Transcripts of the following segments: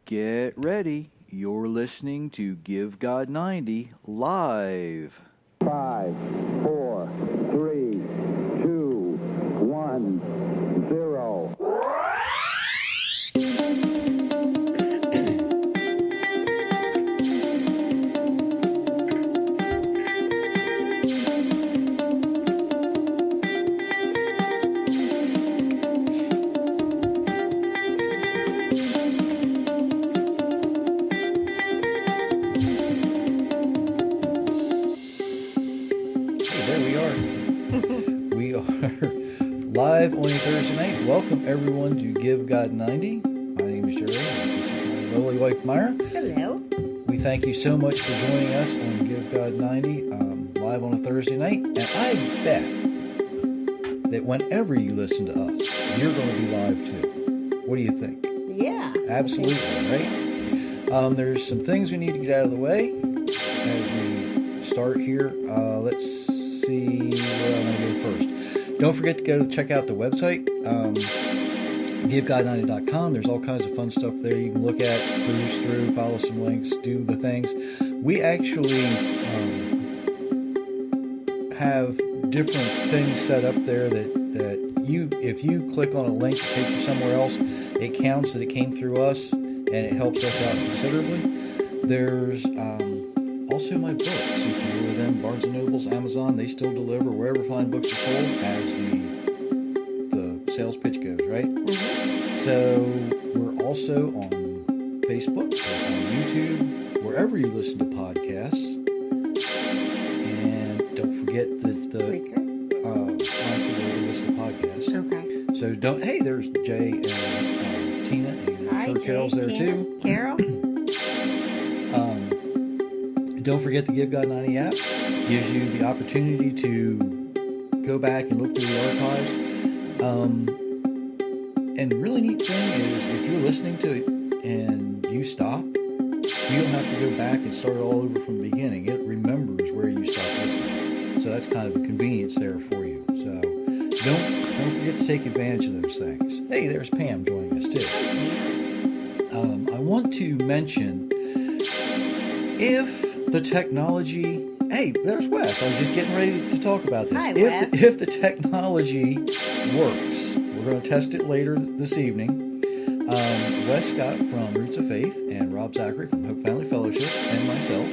Get ready. You're listening to Give God 90 live. 5, 4, 3, 2, 1, 0. Live on a Thursday night. Welcome everyone to Give God 90. My name is Jerry. This is my lovely wife Myra. Hello. We thank you so much for joining us on Give God 90 live on a Thursday night. And I bet that whenever you listen to us, you're going to be live too. What do you think? Yeah. Absolutely, right? There's some things we need to get out of the way as we start here. Let's see where I want to go first. Don't forget to check out the website, givegod90.com. There's all kinds of fun stuff there you can look at, cruise through, follow some links, do the things. We actually have different things set up there that if you click on a link that takes you somewhere else, it counts that it came through us, and it helps us out considerably. There's also my books. You can order them, Barnes & Nobles, Amazon. They still deliver wherever fine books are sold, as the sales pitch goes, right? Mm-hmm. So we're also on Facebook, we're on YouTube, wherever you listen to podcasts. And don't forget that honestly, wherever you listen to podcasts. Okay. So there's Jay and Tina, and I'm sure Carol's there too. Carol. Don't forget the Give God 90 app. Gives you the opportunity to go back and look through the archives. And the really neat thing is, if you're listening to it and you stop, you don't have to go back and start all over from the beginning. It remembers where you stopped listening. So that's kind of a convenience there for you. So don't forget to take advantage of those things. Hey, there's Pam joining us too. I want to mention, if the technology... Hey, there's Wes. I was just getting ready to talk about this. Hi, Wes. If the technology works, we're going to test it later this evening. Wes Scott from Roots of Faith and Rob Zachary from Hope Family Fellowship and myself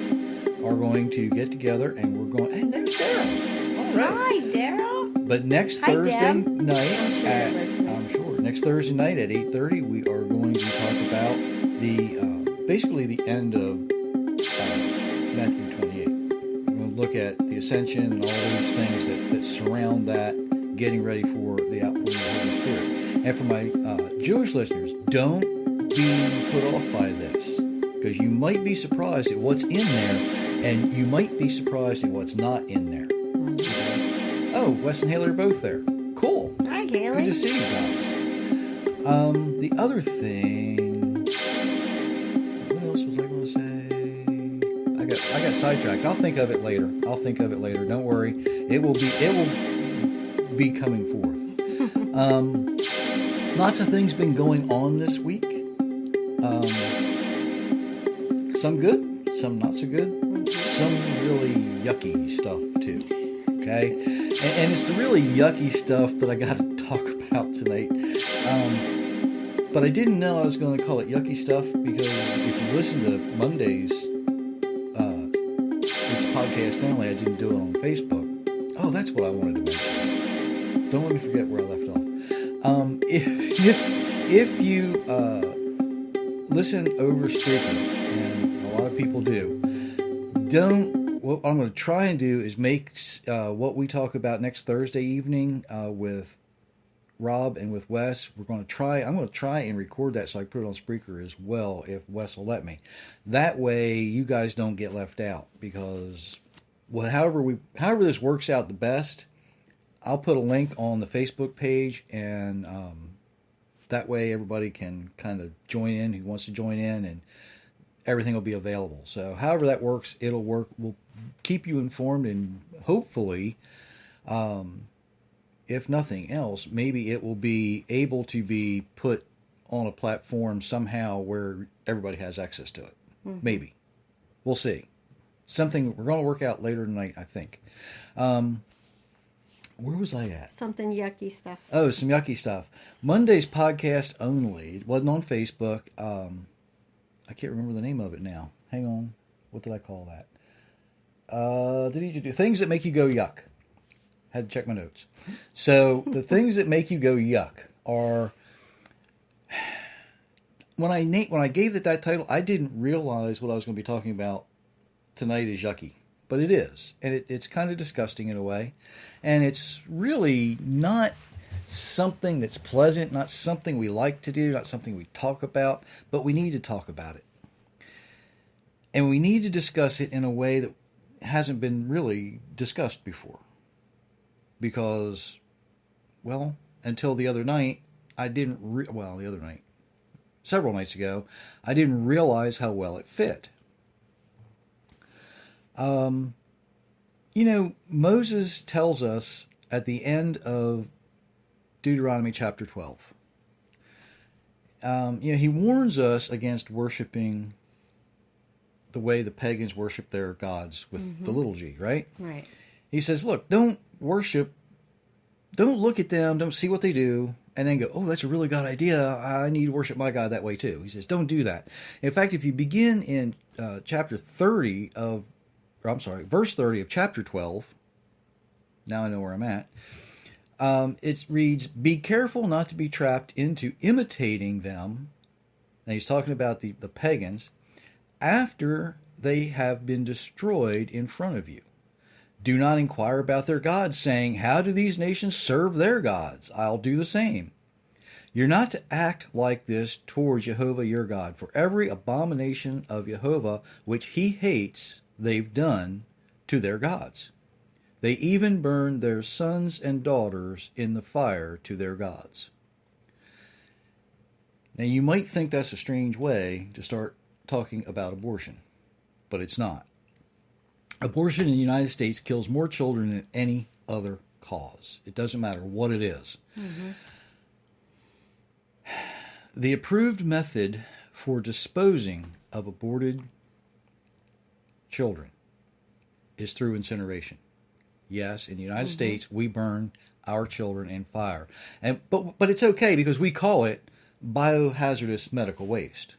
are going to get together, and we're going... And there's Daryl. All right. Hi, Daryl. But next Hi, Thursday Deb. night... I'm sure you're listening. I'm sure. Next Thursday night at 8:30, we are going to talk about basically the end of Matthew 28. We're going to look at the ascension and all those things that surround that, getting ready for the outpouring of the Holy Spirit. And for my Jewish listeners, don't be put off by this, because you might be surprised at what's in there, and you might be surprised at what's not in there. Okay? Oh, Wes and Haley are both there. Cool. Hi, Haley. Good to see you guys. The other thing... What else was I going to say? I got sidetracked. I'll think of it later. Don't worry. It will be coming forth. Lots of things been going on this week. Some good, some not so good, some really yucky stuff too. Okay, and it's the really yucky stuff that I got to talk about tonight. But I didn't know I was going to call it yucky stuff, because if you listen to Monday's it's podcast only, I didn't do it on Facebook. Oh, that's what I wanted to mention. Don't let me forget where I left off. If you listen over Spreaker, and a lot of people do, what I'm going to try and do is make what we talk about next Thursday evening with Rob and with Wes. I'm going to try and record that so I can put it on Spreaker as well, if Wes will let me. That way you guys don't get left out, because however this works out the best, I'll put a link on the Facebook page, and that way everybody can kind of join in who wants to join in, and everything will be available. So however that works, it'll work. We'll keep you informed, and hopefully, if nothing else, maybe it will be able to be put on a platform somehow where everybody has access to it. Maybe. We'll see. Something we're going to work out later tonight, I think. Where was I at? Something yucky stuff. Oh, some yucky stuff. Monday's podcast only. It wasn't on Facebook. I can't remember the name of it now. Hang on. What did I call that? Things that make you go yuck. Had to check my notes. So the things that make you go yuck are... When I gave it that title, I didn't realize what I was going to be talking about tonight is yucky. But it is. And it's kind of disgusting in a way. And it's really not something that's pleasant, not something we like to do, not something we talk about, but we need to talk about it. And we need to discuss it in a way that hasn't been really discussed before. Because, well, until the other night, several nights ago, I didn't realize how well it fit. Moses tells us at the end of Deuteronomy chapter 12. He warns us against worshiping the way the pagans worship their gods with the little g, right? Right. He says, look, don't look at them, don't see what they do, and then go, oh, that's a really good idea. I need to worship my God that way too. He says, don't do that. In fact, if you begin in verse 30 of chapter 12, now I know where I'm at, it reads, be careful not to be trapped into imitating them. And he's talking about the pagans after they have been destroyed in front of you. Do not inquire about their gods, saying, how do these nations serve their gods? I'll do the same. You're not to act like this towards Jehovah your God, for every abomination of Jehovah which he hates, they've done to their gods. They even burn their sons and daughters in the fire to their gods. Now you might think that's a strange way to start talking about abortion, but it's not. Abortion in the United States kills more children than any other cause. It doesn't matter what it is. The approved method for disposing of aborted children is through incineration. Yes, in the United States, we burn our children in fire. But it's okay because we call it biohazardous medical waste.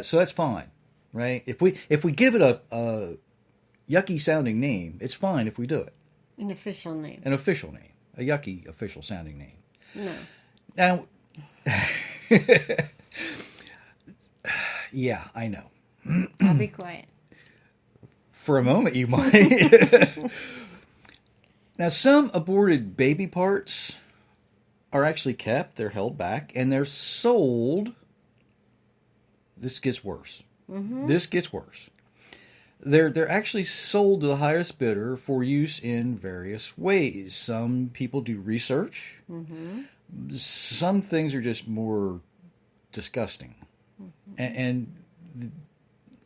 So that's fine, right? If we give it a yucky sounding name, it's fine if we do it. An official name. An official name. A yucky official sounding name. No. Now, yeah, I know. I'll be quiet. For a moment, you might. Now, some aborted baby parts are actually kept. They're held back, and they're sold. This gets worse. This gets worse. They're actually sold to the highest bidder for use in various ways. Some people do research. Some things are just more disgusting. And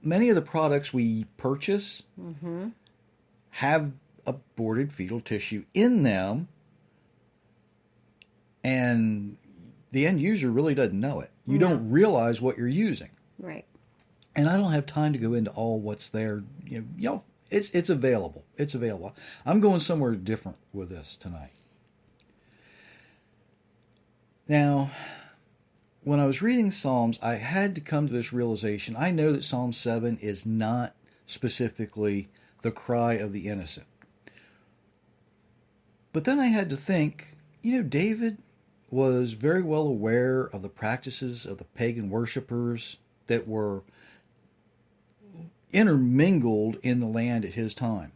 many of the products we purchase have aborted fetal tissue in them, and the end user really doesn't know it. You don't realize what you're using. Right. And I don't have time to go into all what's there. It's available. It's available. I'm going somewhere different with this tonight. Now, when I was reading Psalms, I had to come to this realization. I know that Psalm 7 is not specifically the cry of the innocent. But then I had to think, David was very well aware of the practices of the pagan worshipers that were intermingled in the land at his time.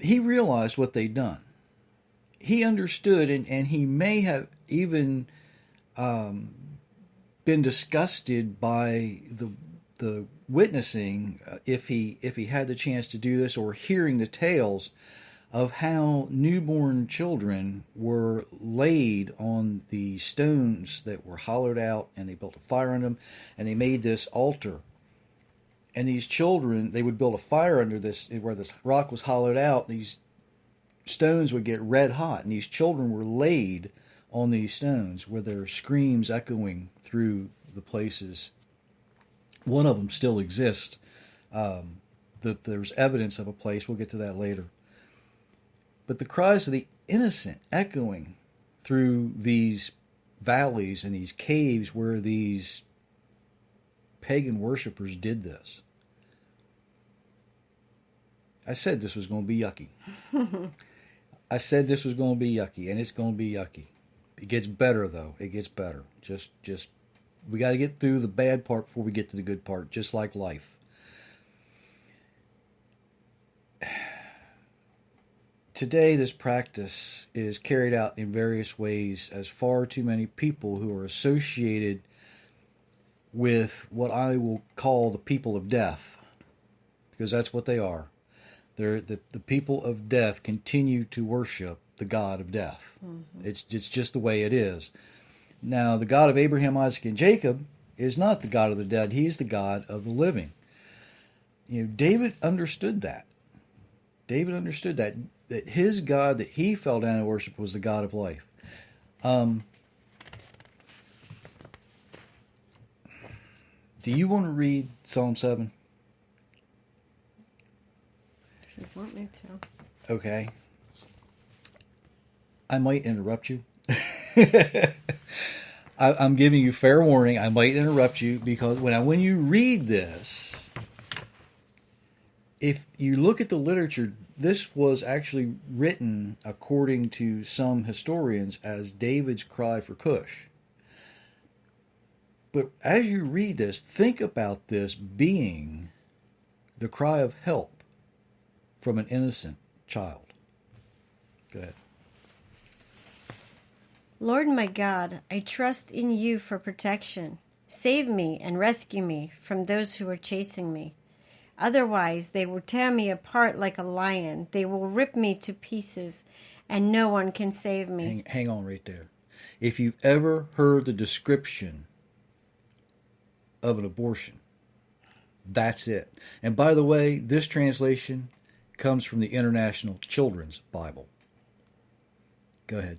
He realized what they'd done. He understood, and he may have even been disgusted by the witnessing, if he had the chance to do this, or hearing the tales of how newborn children were laid on the stones that were hollowed out, and they built a fire on them, and they made this altar. And these children, they would build a fire under this, where this rock was hollowed out. These stones would get red hot, and these children were laid on these stones where there are screams echoing through the places. One of them still exists. There's evidence of a place. We'll get to that later. But the cries of the innocent echoing through these valleys and these caves where these pagan worshipers did this. I said this was going to be yucky. I said this was going to be yucky, and it's going to be yucky. It gets better, though. It gets better. Just we got to get through the bad part before we get to the good part, just like life. Today, this practice is carried out in various ways as far too many people who are associated with what I will call the people of death, because that's what they are. They're the people of death continue to worship the God of death. Mm-hmm. It's just the way it is. Now, the God of Abraham, Isaac, and Jacob is not the God of the dead. He's the God of the living. David understood that. David understood that his God that he fell down and worshiped was the God of life. Do you want to read Psalm 7? If you want me to. Okay. I might interrupt you. I'm giving you fair warning. I might interrupt you because when you read this, if you look at the literature, this was actually written, according to some historians, as David's cry for Cush. But as you read this, think about this being the cry of help from an innocent child. Go ahead. Lord my God, I trust in you for protection. Save me and rescue me from those who are chasing me. Otherwise, they will tear me apart like a lion. They will rip me to pieces, and no one can save me. Hang on right there. If you've ever heard the description of an abortion, that's it. And by the way, this translation comes from the International Children's Bible. Go ahead.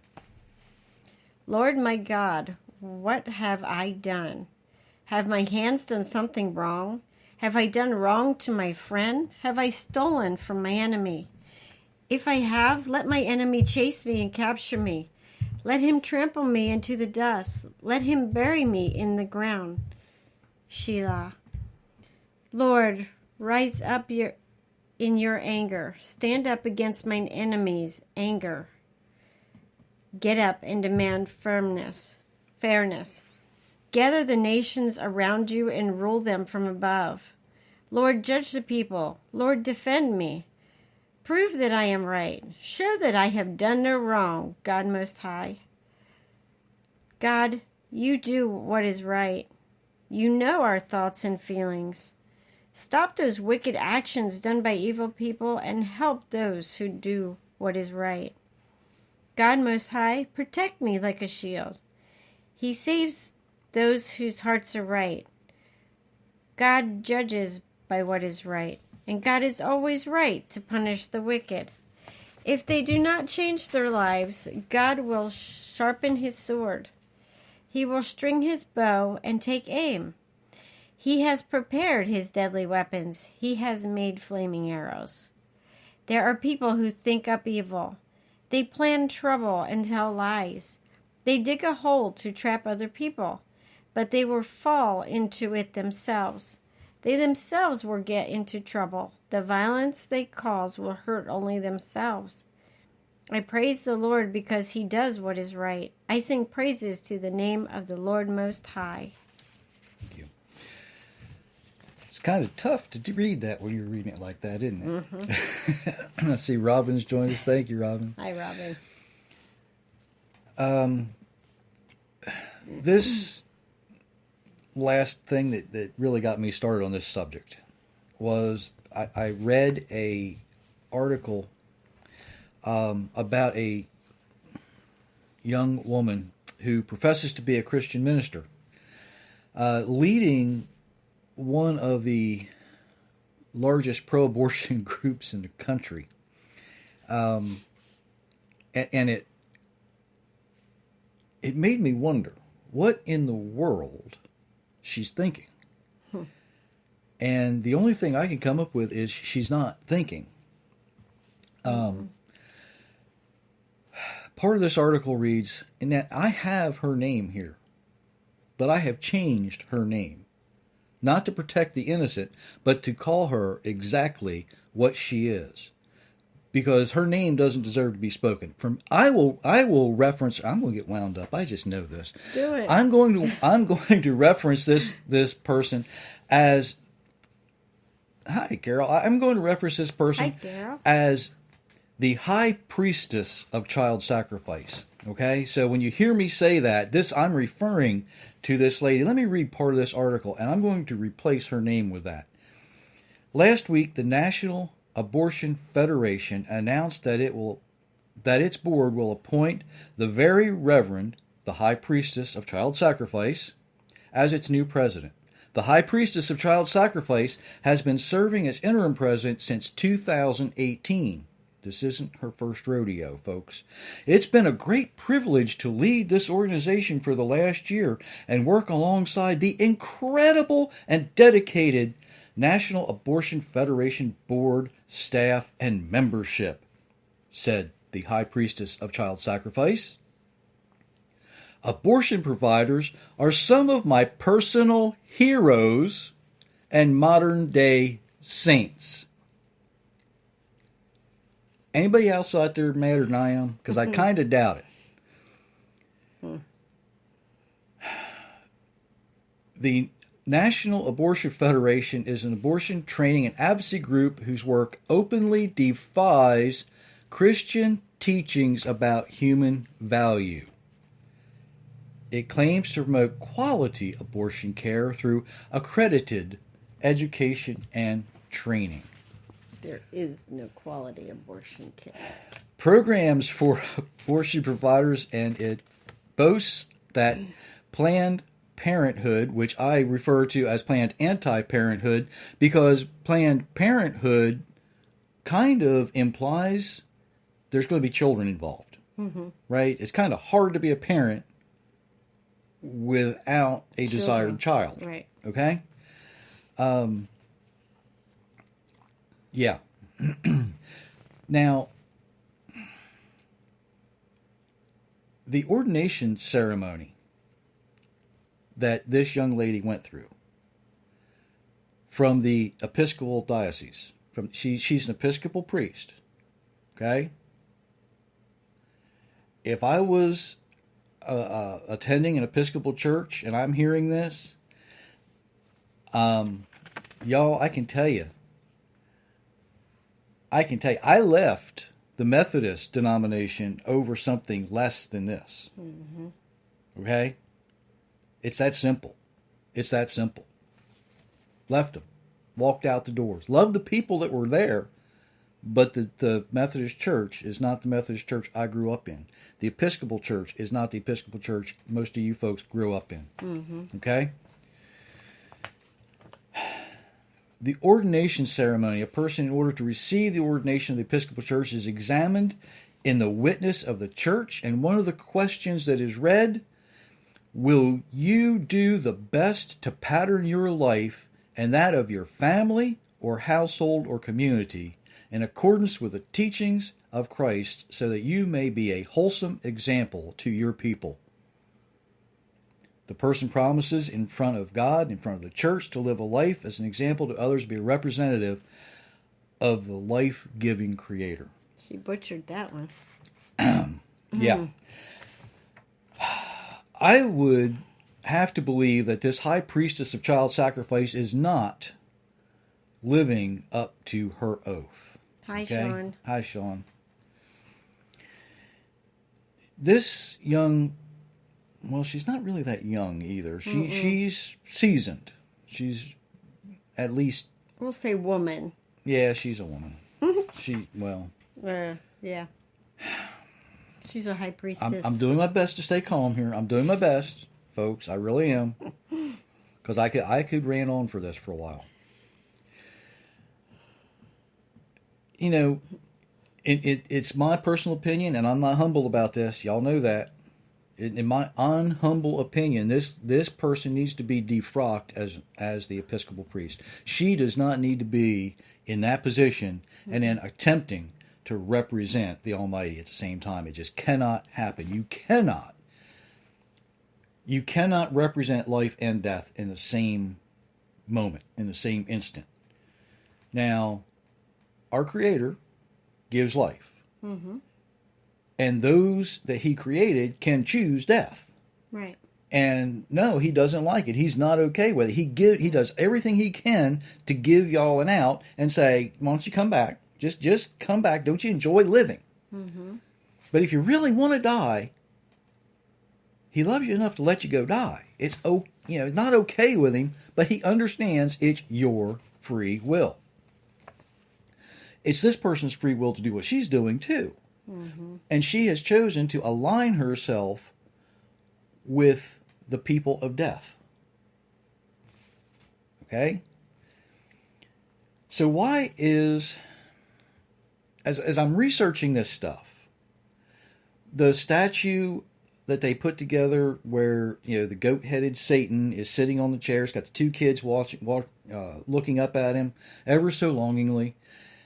Lord my God, what have I done? Have my hands done something wrong? Have I done wrong to my friend? Have I stolen from my enemy? If I have, let my enemy chase me and capture me. Let him trample me into the dust. Let him bury me in the ground. Shelah. Lord, rise up in your anger. Stand up against mine enemies' anger. Get up and demand fairness. Gather the nations around you and rule them from above. Lord, judge the people. Lord, defend me. Prove that I am right. Show that I have done no wrong, God Most High. God, you do what is right. You know our thoughts and feelings. Stop those wicked actions done by evil people and help those who do what is right. God Most High, protect me like a shield. He saves those whose hearts are right. God judges by what is right, and God is always right to punish the wicked. If they do not change their lives, God will sharpen his sword. He will string his bow and take aim. He has prepared his deadly weapons. He has made flaming arrows. There are people who think up evil. They plan trouble and tell lies. They dig a hole to trap other people, but they will fall into it themselves. They themselves will get into trouble. The violence they cause will hurt only themselves. I praise the Lord because he does what is right. I sing praises to the name of the Lord Most High. Thank you. It's kind of tough to read that when you're reading it like that, isn't it? Mm-hmm. I see Robin's joined us. Thank you, Robin. Hi, Robin. This last thing that really got me started on this subject was I read a article about a young woman who professes to be a Christian minister, leading one of the largest pro-abortion groups in the country. And it made me wonder what in the world she's thinking. And the only thing I can come up with is she's not thinking. Part of this article reads, and that I have her name here, but I have changed her name. Not to protect the innocent, but to call her exactly what she is. Because her name doesn't deserve to be spoken. I will reference. I'm going to get wound up. I just know this. Do it. I'm going to reference this person as. Hi, Carol. I'm going to reference this person Hi, Carol. as the high priestess of child sacrifice. Okay, so when you hear me say that, I'm referring to this lady. Let me read part of this article, and I'm going to replace her name with that. Last week, the National Abortion Federation announced that its board will appoint the Very Reverend, the High Priestess of Child Sacrifice, as its new president. The High Priestess of Child Sacrifice has been serving as interim president since 2018. This isn't her first rodeo, folks. It's been a great privilege to lead this organization for the last year and work alongside the incredible and dedicated National Abortion Federation board, staff, and membership, said the High Priestess of Child Sacrifice. Abortion providers are some of my personal heroes and modern-day saints. Anybody else out there madder than I am? Because I kind of doubt it. The National Abortion Federation is an abortion training and advocacy group whose work openly defies Christian teachings about human value. It claims to promote quality abortion care through accredited education and training. There is no quality abortion care. Programs for abortion providers, and it boasts that Planned Parenthood, which I refer to as Planned Anti-Parenthood, because Planned Parenthood kind of implies there's going to be children involved, right? It's kind of hard to be a parent without a desired child, Right. okay? Yeah. Now, the ordination ceremony that this young lady went through from the Episcopal diocese, she's an Episcopal priest, okay? If I was attending an Episcopal church and I'm hearing this, y'all, I can tell you, I left the Methodist denomination over something less than this. Okay? It's that simple. It's that simple. Left them. Walked out the doors. Loved the people that were there, but the Methodist church is not the Methodist church I grew up in. The Episcopal church is not the Episcopal church most of you folks grew up in. Okay? The ordination ceremony, a person in order to receive the ordination of the Episcopal Church is examined in the witness of the church, and one of the questions that is read, will you do the best to pattern your life and that of your family or household or community in accordance with the teachings of Christ so that you may be a wholesome example to your people? The person promises in front of God, in front of the church, to live a life as an example to others, be a representative of the life-giving Creator. She butchered that one. Yeah. I would have to believe that this high priestess of child sacrifice is not living up to her oath. Hi, Sean. Hi, Sean. This young... Well, she's not really that young either. She's seasoned. She's at least... We'll say woman. Yeah, she's a woman. Yeah. She's a high priestess. I'm doing my best to stay calm here. I'm doing my best, folks. I really am. Because I could rant on for this for a while. You know, it's my personal opinion, and I'm not humble about this. Y'all know that. In my unhumble opinion, this person needs to be defrocked as the Episcopal priest. She does not need to be in that position and then attempting to represent the Almighty at the same time. It just cannot happen. You cannot represent life and death in the same moment, in the same instant. Now, our Creator gives life. Mm-hmm. And those that he created can choose death. Right. And no, he doesn't like it. He's not okay with it. He does everything he can to give y'all an out and say, why don't you come back? Just come back. Don't you enjoy living? Mm-hmm. But if you really want to die, he loves you enough to let you go die. It's not okay with him, but he understands it's your free will. It's this person's free will to do what she's doing too. Mm-hmm. And she has chosen to align herself with the people of death. Okay? So why is, as I'm researching this stuff, the statue that they put together where, the goat-headed Satan is sitting on the chair, it's got the two kids looking up at him ever so longingly.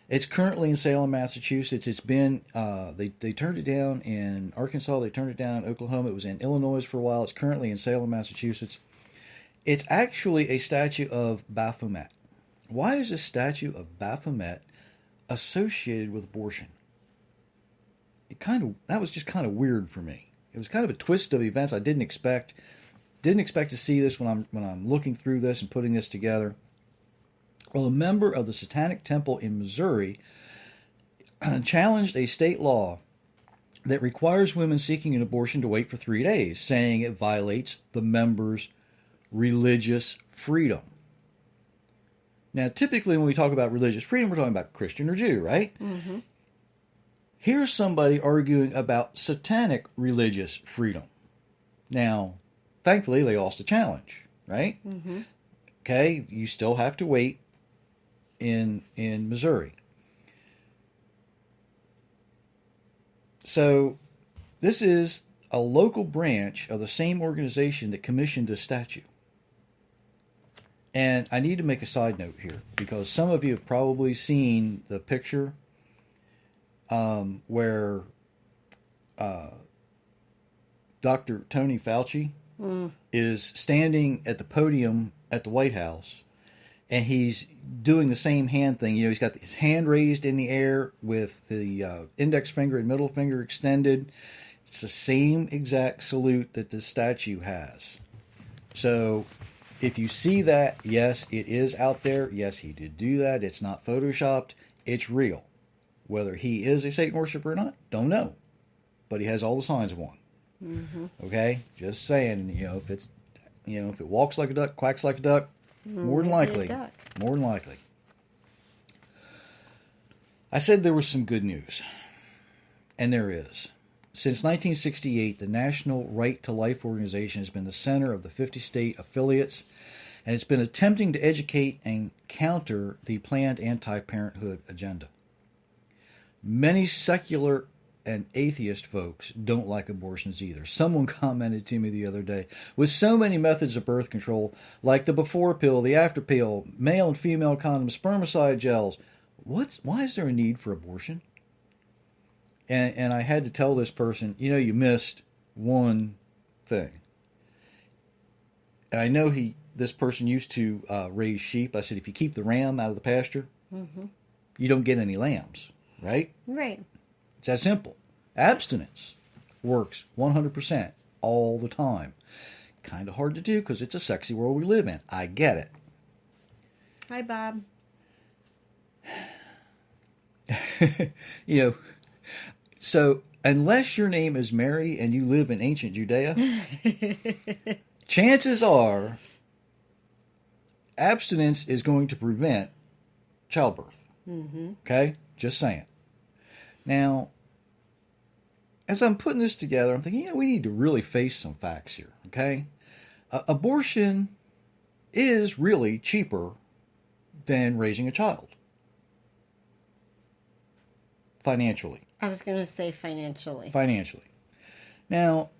It's currently in Salem, Massachusetts. It's been, they turned it down in Arkansas. They turned it down in Oklahoma. It was in Illinois for a while. It's currently in Salem, Massachusetts. It's actually a statue of Baphomet. Why is a statue of Baphomet associated with abortion? That was just kind of weird for me. It was kind of a twist of events I didn't expect. Didn't expect to see this when I'm looking through this and putting this together. Well, a member of the Satanic Temple in Missouri challenged a state law that requires women seeking an abortion to wait for 3 days, saying it violates the member's religious freedom. Now, typically when we talk about religious freedom, we're talking about Christian or Jew, right? Mm-hmm. Here's somebody arguing about satanic religious freedom. Now, thankfully, they lost the challenge, right? Mm-hmm. Okay, you still have to wait in Missouri. So this is a local branch of the same organization that commissioned this statue. And I need to make a side note here because some of you have probably seen the picture where Dr. Tony Fauci is standing at the podium at the White House, and he's doing the same hand thing. He's got his hand raised in the air with the index finger and middle finger extended. It's the same exact salute that the statue has. So if you see that, yes, it is out there. Yes, he did do that. It's not photoshopped. It's real. Whether he is a Satan worshiper or not, don't know. But he has all the signs of one. Mm-hmm. Okay? Just saying, if it walks like a duck, quacks like a duck, more than likely. More than likely. I said there was some good news. And there is. Since 1968, the National Right to Life organization has been the center of the 50 state affiliates, and it's been attempting to educate and counter the planned anti-parenthood agenda. Many secular and atheist folks don't like abortions either. Someone commented to me the other day, with so many methods of birth control, like the before pill, the after pill, male and female condoms, spermicide gels, why is there a need for abortion? And I had to tell this person, you missed one thing. And I know this person used to raise sheep. I said, if you keep the ram out of the pasture, you don't get any lambs, right? Right. It's that simple. Abstinence works 100% all the time. Kind of hard to do because it's a sexy world we live in. I get it. Hi, Bob. So unless your name is Mary and you live in ancient Judea, chances are abstinence is going to prevent childbirth. Mm-hmm. Okay? Just saying. Now, as I'm putting this together, I'm thinking, we need to really face some facts here, okay? Abortion is really cheaper than raising a child. Financially. I was going to say financially. Financially. Now,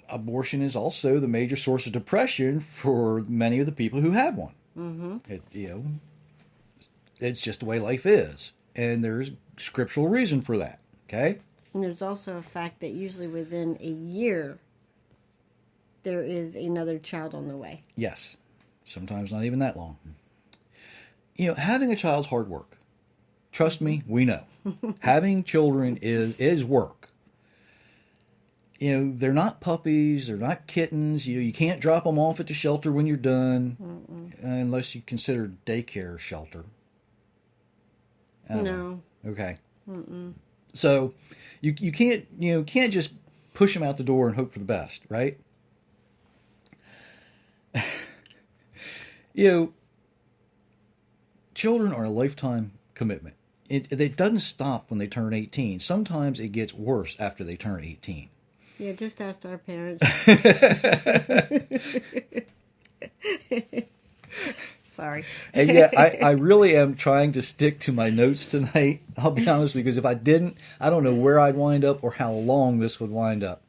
abortion is also the major source of depression for many of the people who have one. Mm-hmm. It's just the way life is. And there's scriptural reason for that. Okay? And there's also a fact that usually within a year, there is another child on the way. Yes. Sometimes not even that long. Having a child's hard work. Trust me, we know. Having children is work. They're not puppies. They're not kittens. You can't drop them off at the shelter when you're done, unless you consider daycare shelter. I don't know. Okay. Mm-mm. So you can't just push them out the door and hope for the best, right? Children are a lifetime commitment. It doesn't stop when they turn 18. Sometimes it gets worse after they turn 18. Yeah, just ask our parents. Sorry. And yeah, I really am trying to stick to my notes tonight. I'll be honest, because if I didn't, I don't know where I'd wind up or how long this would wind up.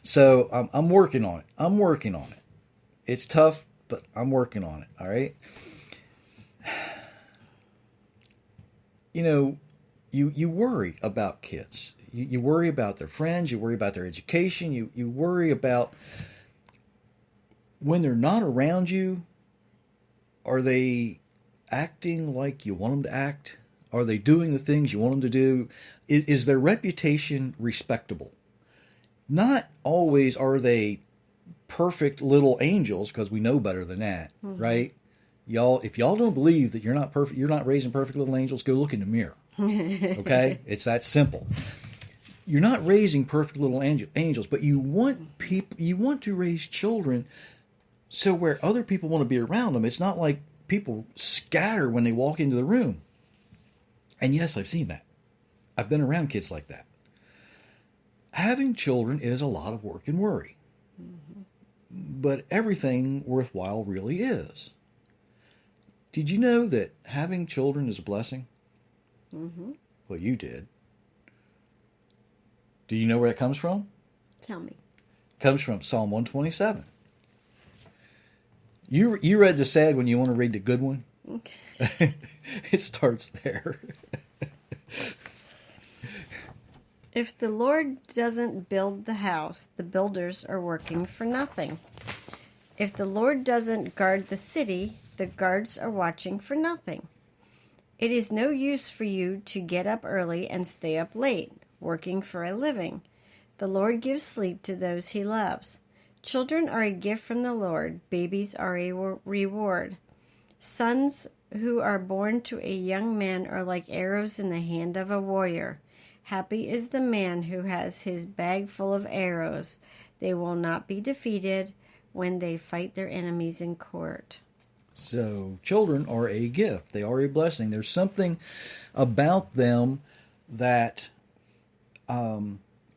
So I'm working on it. It's tough, but I'm working on it. All right. You worry about kids. You worry about their friends. You worry about their education. You worry about when they're not around you. Are they acting like you want them to act? Are they doing the things you want them to do? Is their reputation respectable? Not always are they perfect little angels, because we know better than that, right? Y'all, if y'all don't believe that you're not perfect, you're not raising perfect little angels, go look in the mirror. Okay? It's that simple. You're not raising perfect little angels, but you want to raise children so where other people want to be around them. It's not like people scatter when they walk into the room. And yes, I've seen that. I've been around kids like that. Having children is a lot of work and worry. But everything worthwhile really is. Did you know that having children is a blessing? Mm-hmm. Well, you did. Do you know where that comes from? Tell me. It comes from Psalm 127. You read the sad one, you want to read the good one? Okay. It starts there. If the Lord doesn't build the house, the builders are working for nothing. If the Lord doesn't guard the city, the guards are watching for nothing. It is no use for you to get up early and stay up late, working for a living. The Lord gives sleep to those he loves. Children are a gift from the Lord. Babies are a reward. Sons who are born to a young man are like arrows in the hand of a warrior. Happy is the man who has his bag full of arrows. They will not be defeated when they fight their enemies in court. So, children are a gift. They are a blessing. There's something about them that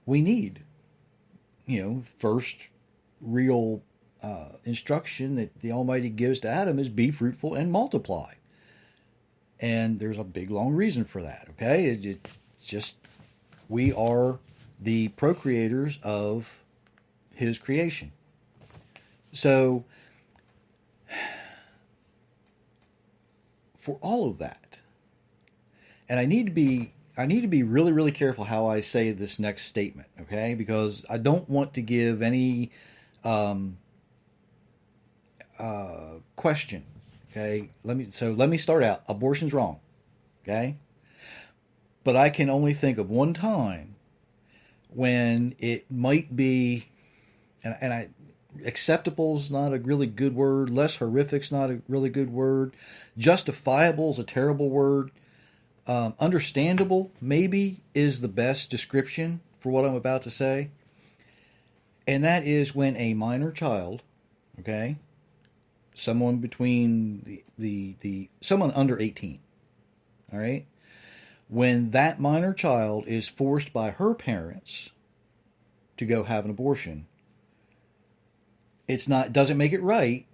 we need. First real instruction that the Almighty gives to Adam is be fruitful and multiply. And there's a big, long reason for that, okay? It's just, we are the procreators of his creation. So, for all of that, and I need to be really, really careful how I say this next statement, okay? Because I don't want to give any question, okay? Let me start out. Abortion's wrong, okay? But I can only think of one time when it might be, acceptable is not a really good word. Less horrific's not a really good word. Justifiable is a terrible word. Understandable, maybe, is the best description for what I'm about to say. And that is when a minor child, okay, someone between someone under 18, all right, when that minor child is forced by her parents to go have an abortion, it doesn't make it right,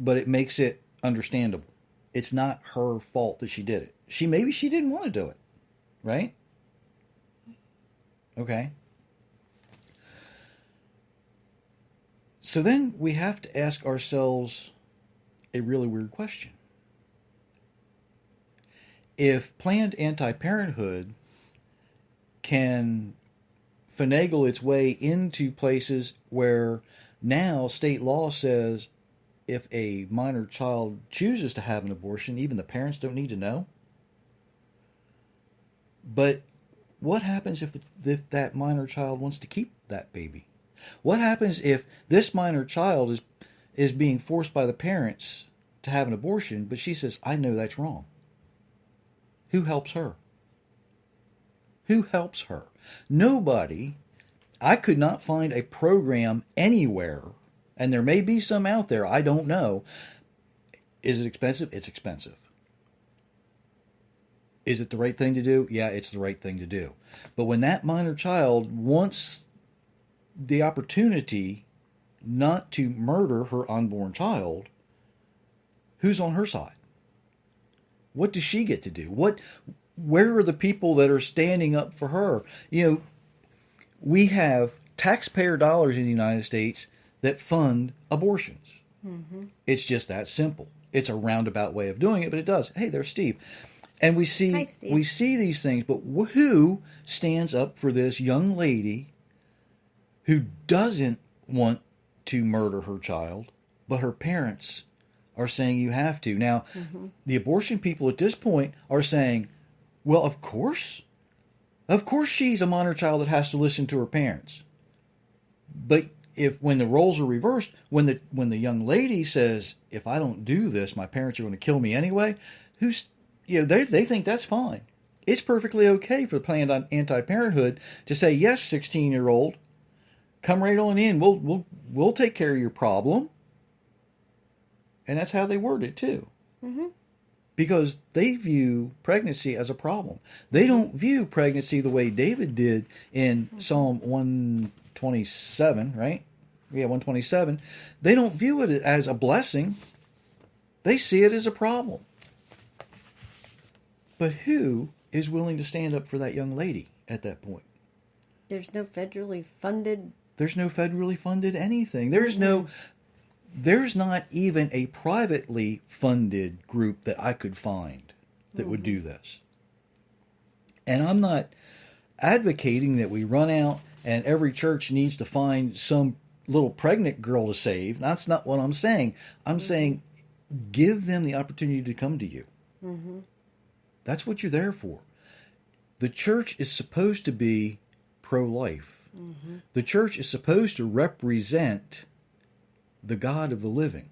but it makes it understandable. It's not her fault that she did it. Maybe she didn't want to do it, right? Okay. So then we have to ask ourselves a really weird question. If Planned Anti-Parenthood can finagle its way into places where now state law says if a minor child chooses to have an abortion, even the parents don't need to know. But what happens if that minor child wants to keep that baby? What happens if this minor child is being forced by the parents to have an abortion, but she says, I know that's wrong? Who helps her? Who helps her? Nobody. I could not find a program anywhere, and there may be some out there, I don't know. Is it expensive? It's expensive. Is it the right thing to do? Yeah, it's the right thing to do. But when that minor child wants the opportunity not to murder her unborn child, who's on her side? What does she get to do? Where are the people that are standing up for her? You know, we have taxpayer dollars in the United States that fund abortions. Mm-hmm. It's just that simple. It's a roundabout way of doing it, but it does. Hey, there's Steve. And we see Hi, Steve. we see these things, but who stands up for this young lady who doesn't want to murder her child, but her parents are saying you have to? Now, the abortion people at this point are saying, well, of course she's a minor child that has to listen to her parents. But when the roles are reversed, when the young lady says, if I don't do this, my parents are going to kill me anyway, they think that's fine. It's perfectly okay for the Planned Anti-Parenthood to say, yes, 16-year-old, come right on in. We'll take care of your problem. And that's how they word it too. Mm-hmm. Because they view pregnancy as a problem. They don't view pregnancy the way David did in Psalm 127, right? Yeah, 127. They don't view it as a blessing. They see it as a problem. But who is willing to stand up for that young lady at that point? There's no federally funded. There's no federally funded anything. There's not even a privately funded group that I could find that would do this. And I'm not advocating that we run out and every church needs to find some little pregnant girl to save. That's not what I'm saying. I'm saying give them the opportunity to come to you. Mm-hmm. That's what you're there for. The church is supposed to be pro-life. Mm-hmm. The church is supposed to represent the God of the living.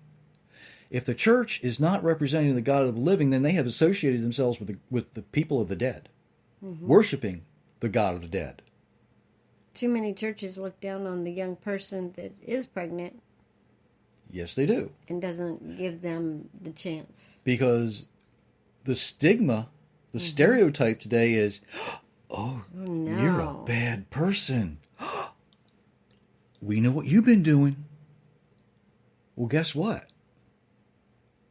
If the church is not representing the God of the living, then they have associated themselves with the people of the dead, worshiping the God of the dead. Too many churches look down on the young person that is pregnant. Yes, they do. And doesn't give them the chance. Because the stigma, the stereotype today is, oh, no. You're a bad person. We know what you've been doing. Well, guess what?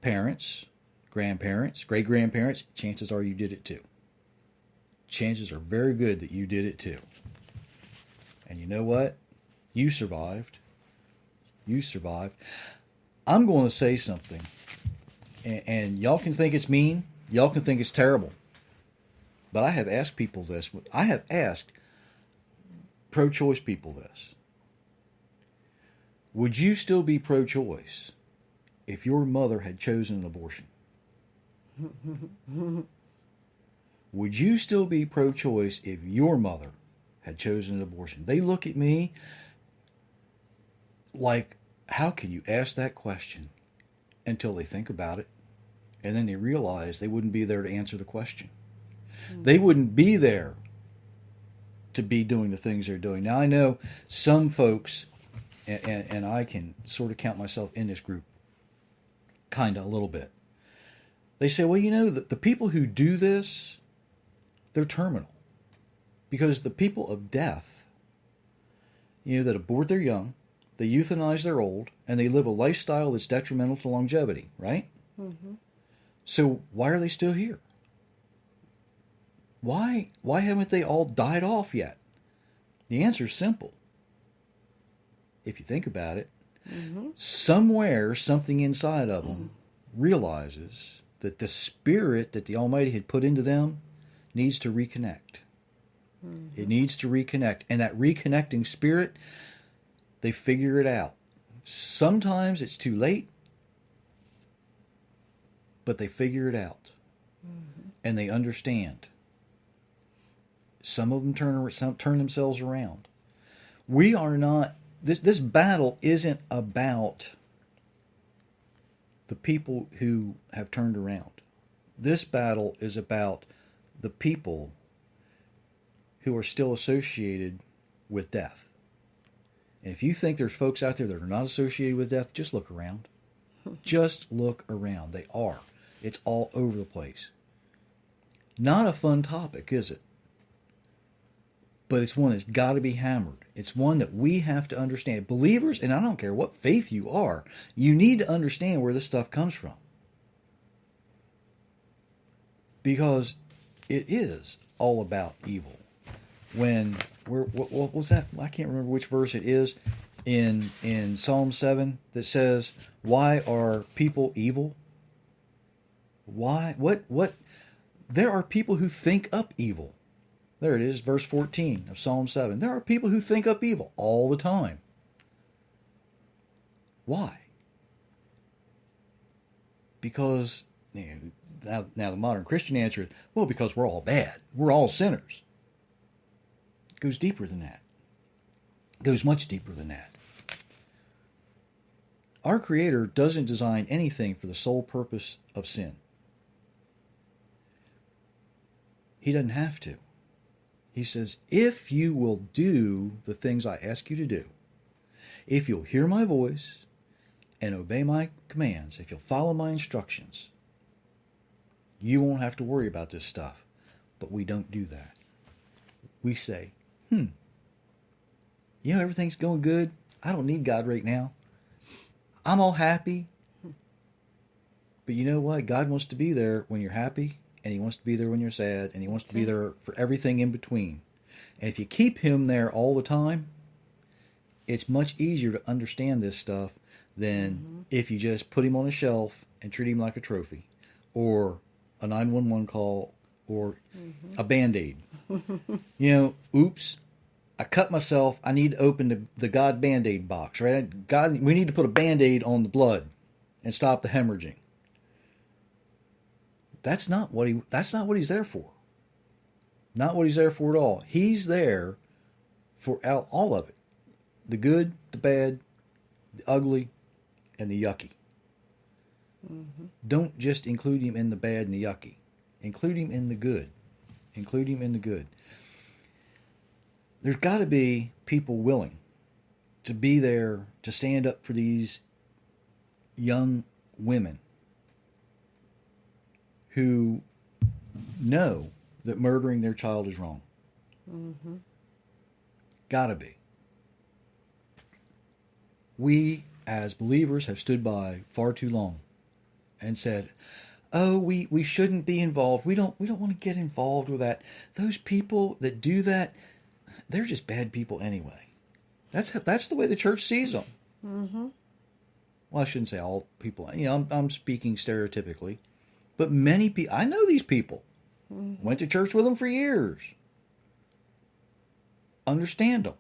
Parents, grandparents, great-grandparents, chances are you did it too. Chances are very good that you did it too. And you know what? You survived. You survived. I'm going to say something. And y'all can think it's mean. Y'all can think it's terrible. But I have asked people this. I have asked pro-choice people this. Would you still be pro-choice if your mother had chosen an abortion? Would you still be pro-choice if your mother had chosen an abortion? They look at me like, how can you ask that question? Until they think about it. And then they realize they wouldn't be there to answer the question. Mm-hmm. They wouldn't be there to be doing the things they're doing. Now, I know some folks, and I can sort of count myself in this group, kind of a little bit. They say, well, you know, the people who do this, they're terminal. Because the people of death, you know, that abort their young, they euthanize their old, and they live a lifestyle that's detrimental to longevity, right? Mm-hmm. So why are they still here? Why haven't they all died off yet? The answer is simple. If you think about it, Somewhere, something inside of them realizes that the spirit that the Almighty had put into them needs to reconnect. It needs to reconnect. And that reconnecting spirit, they figure it out. Sometimes it's too late, but they figure it out. And they understand. Some of them turn themselves around. We are not... This battle isn't about the people who have turned around. This battle is about the people who are still associated with death. And if you think there's folks out there that are not associated with death, just look around. Just look around. They are. It's all over the place. Not a fun topic, is it? But it's one that's got to be hammered. It's one that we have to understand. Believers, and I don't care what faith you are, you need to understand where this stuff comes from. Because it is all about evil. What was that? I can't remember which verse it is in Psalm 7 that says, "Why are people evil?" Why? What? There are people who think up evil. There it is, verse 14 of Psalm 7. There are people who think up evil all the time. Why? Because, now the modern Christian answer is, well, because we're all bad. We're all sinners. It goes deeper than that. It goes much deeper than that. Our Creator doesn't design anything for the sole purpose of sin. He doesn't have to. He says, if you will do the things I ask you to do, if you'll hear my voice and obey my commands, if you'll follow my instructions, you won't have to worry about this stuff. But we don't do that. We say, everything's going good. I don't need God right now. I'm all happy. But you know what? God wants to be there when you're happy. And he wants to be there when you're sad, and he wants to be there for everything in between. And if you keep him there all the time, it's much easier to understand this stuff than if you just put him on a shelf and treat him like a trophy, or a 911 call, or a Band-Aid. Oops, I cut myself. I need to open the God Band-Aid box, right? God, we need to put a Band-Aid on the blood and stop the hemorrhaging. That's not what he's there for. Not what he's there for at all. He's there for all of it. The good, the bad, the ugly, and the yucky. Don't just include him in the bad and the yucky. Include him in the good. Include him in the good. There's got to be people willing to be there to stand up for these young women who know that murdering their child is wrong. Gotta be. We, as believers, have stood by far too long and said, oh, we shouldn't be involved. We don't want to get involved with that. Those people that do that, they're just bad people anyway. That's the way the church sees them. Well, I shouldn't say all people. I'm speaking stereotypically. But many people, I know these people. Went to church with them for years. Understand them.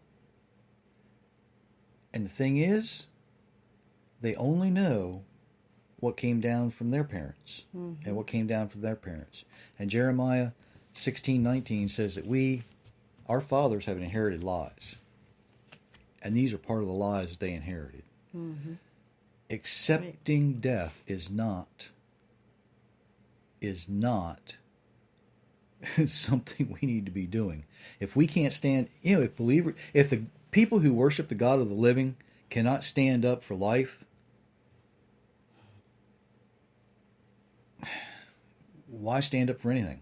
And the thing is, they only know what came down from their parents and what came down from their parents. And Jeremiah 16:19 says that our fathers have inherited lies. And these are part of the lies that they inherited. Accepting death is not something we need to be doing. If we can't stand, if the people who worship the God of the living cannot stand up for life, why stand up for anything?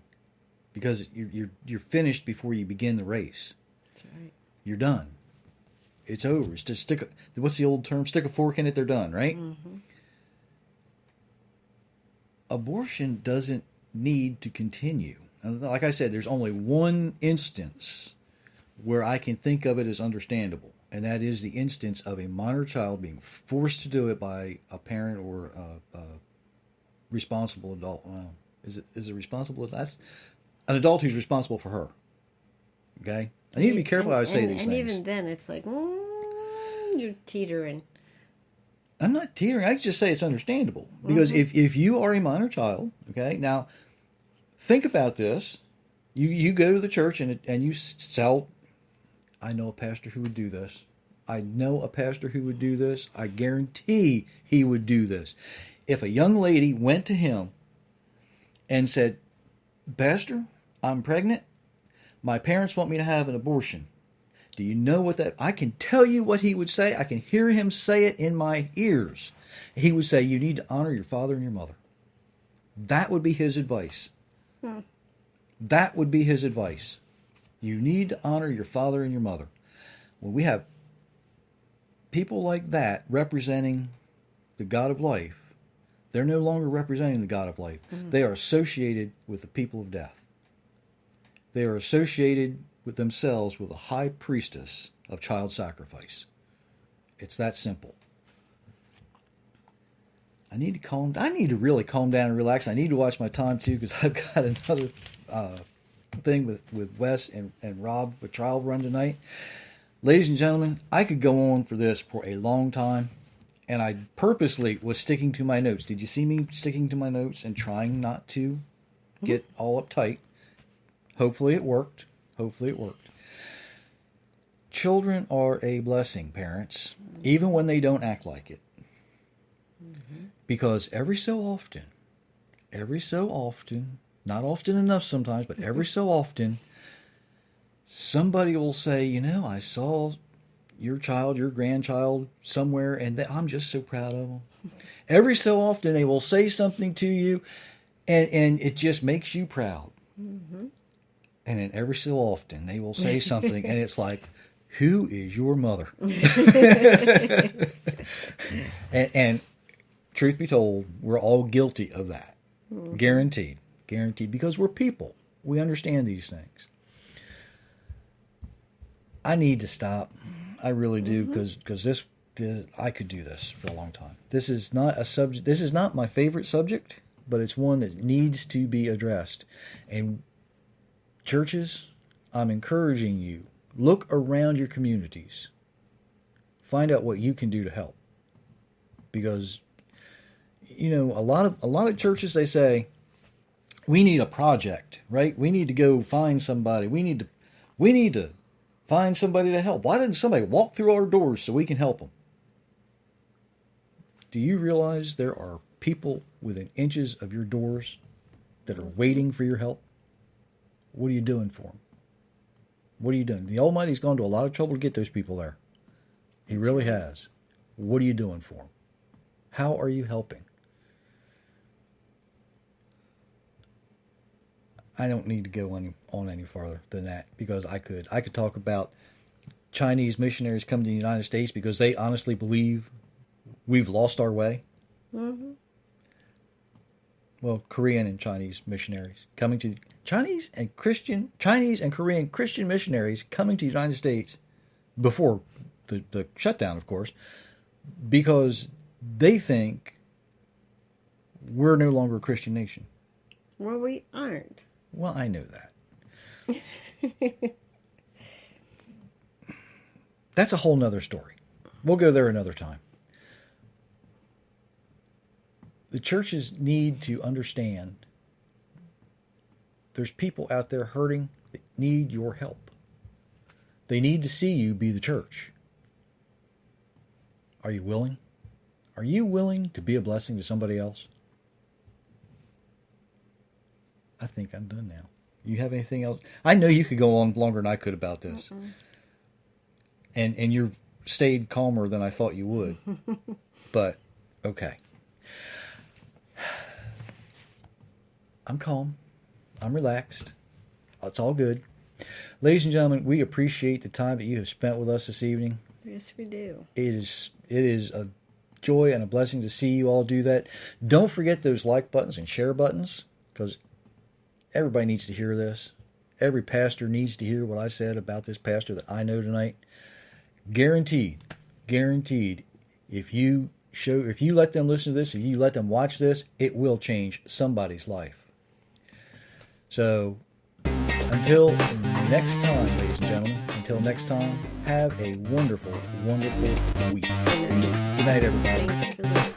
Because you're finished before you begin the race. That's right. You're done. It's over. It's just what's the old term? Stick a fork in it, they're done, right? Abortion doesn't need to continue. Like I said, there's only one instance where I can think of it as understandable, and that is the instance of a minor child being forced to do it by a parent or a responsible adult. Well, is it responsible? That's an adult who's responsible for her. Okay? I need to be careful how I say these things. And even then, it's like, you're teetering. I'm not teetering. I just say it's understandable. Because if you are a minor child, okay, now think about this. You go to the church and you sell. I know a pastor who would do this. I know a pastor who would do this. I guarantee he would do this. If a young lady went to him and said, Pastor, I'm pregnant. My parents want me to have an abortion. Do you know what that... I can tell you what he would say. I can hear him say it in my ears. He would say, you need to honor your father and your mother. That would be his advice. That would be his advice. You need to honor your father and your mother. When we have people like that representing the God of life, they're no longer representing the God of life. They are associated with the people of death. They are associated with themselves with a high priestess of child sacrifice. It's that simple. I need to really calm down and relax. I need to watch my time too, because I've got another thing with Wes and Rob with trial run tonight. Ladies and gentlemen, I could go on for this for a long time, and I purposely was sticking to my notes. Did you see me sticking to my notes and trying not to get all uptight? Hopefully it worked. Children are a blessing, parents, even when they don't act like it. Because every so often, not often enough sometimes, but every so often, somebody will say, I saw your child, your grandchild somewhere, and I'm just so proud of them. Every so often, they will say something to you, and it just makes you proud. And then every so often, they will say something, and it's like, who is your mother? and truth be told, we're all guilty of that. Guaranteed, because we're people. We understand these things. I need to stop. I really do, because this I could do this for a long time. This is not a subject. This is not my favorite subject, but it's one that needs to be addressed. And churches, I'm encouraging you, look around your communities. Find out what you can do to help. Because a lot of churches, they say, we need a project, right? We need to go find somebody. We need to find somebody to help. Why didn't somebody walk through our doors so we can help them? Do you realize there are people within inches of your doors that are waiting for your help? What are you doing for them? What are you doing? The Almighty's gone to a lot of trouble to get those people there. He really has. What are you doing for them? How are you helping? I don't need to go on any farther than that, because I could talk about Chinese missionaries coming to the United States because they honestly believe we've lost our way. Well, Korean and Chinese missionaries coming to Chinese and Korean Christian missionaries coming to the United States before the shutdown, of course, because they think we're no longer a Christian nation. Well, we aren't. Well, I know that. That's a whole nother story. We'll go there another time. The churches need to understand there's people out there hurting that need your help. They need to see you be the church. Are you willing? Are you willing to be a blessing to somebody else? I think I'm done now. You have anything else? I know you could go on longer than I could about this. And you've stayed calmer than I thought you would. But, okay. I'm calm. I'm relaxed. It's all good. Ladies and gentlemen, we appreciate the time that you have spent with us this evening. Yes, we do. It is a joy and a blessing to see you all do that. Don't forget those like buttons and share buttons, because everybody needs to hear this. Every pastor needs to hear what I said about this pastor that I know tonight. Guaranteed. If you let them listen to this, if you let them watch this, it will change somebody's life. So, until next time, ladies and gentlemen, have a wonderful, wonderful week. Good night, everybody. Thanks for listening.